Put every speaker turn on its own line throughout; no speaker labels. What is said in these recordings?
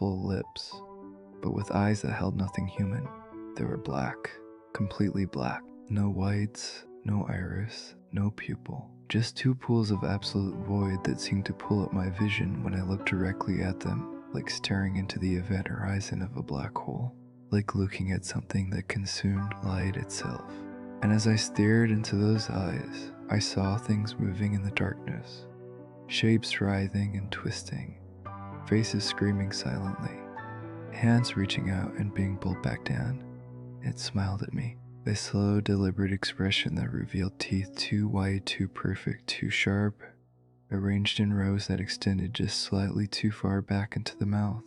full lips, but with eyes that held nothing human. They were black, completely black. No whites, no iris, no pupil. Just two pools of absolute void that seemed to pull at my vision when I looked directly at them, like staring into the event horizon of a black hole, like looking at something that consumed light itself. And as I stared into those eyes, I saw things moving in the darkness, shapes writhing and twisting, faces screaming silently, hands reaching out and being pulled back down. It smiled at me, a slow, deliberate expression that revealed teeth too white, too perfect, too sharp, arranged in rows that extended just slightly too far back into the mouth.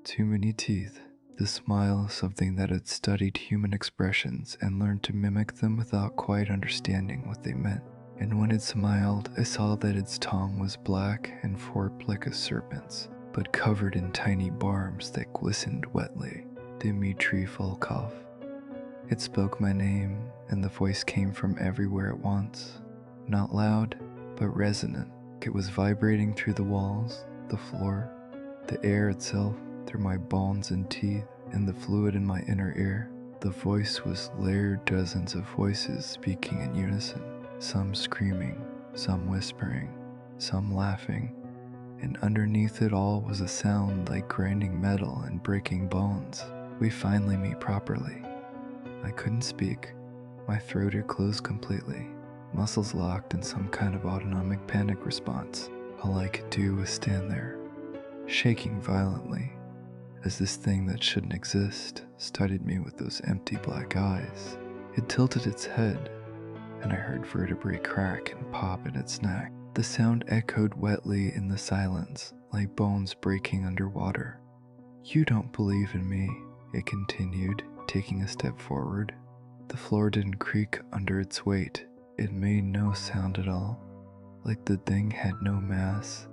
Too many teeth. The smile, something that had studied human expressions and learned to mimic them without quite understanding what they meant. And when it smiled, I saw that its tongue was black and forked like a serpent's, but covered in tiny barbs that glistened wetly. Dmitri Volkov. It spoke my name, and the voice came from everywhere at once. Not loud, but resonant. It was vibrating through the walls, the floor, the air itself, through my bones and teeth, and the fluid in my inner ear. The voice was layered dozens of voices speaking in unison, some screaming, some whispering, some laughing, and underneath it all was a sound like grinding metal and breaking bones. We finally meet properly. I couldn't speak. My throat had closed completely, muscles locked in some kind of autonomic panic response. All I could do was stand there, shaking violently, as this thing that shouldn't exist studied me with those empty black eyes. It tilted its head, and I heard vertebrae crack and pop in its neck. The sound echoed wetly in the silence, like bones breaking underwater. "You don't believe in me," it continued, taking a step forward. The floor didn't creak under its weight. It made no sound at all, like the thing had no mass,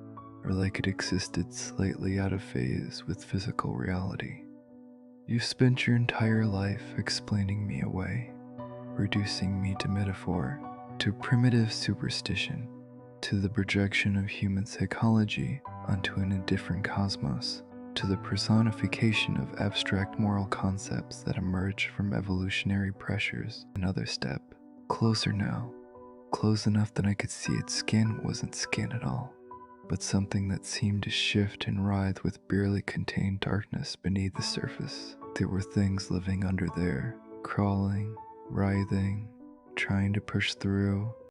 or like it existed slightly out of phase with physical reality. "You spent your entire life explaining me away, reducing me to metaphor, to primitive superstition, to the projection of human psychology onto an indifferent cosmos, to the personification of abstract moral concepts that emerge from evolutionary pressures." Another step, closer now, close enough that I could see its skin wasn't skin at all, but something that seemed to shift and writhe with barely contained darkness beneath the surface. There were things living under there, crawling, writhing, trying to push through,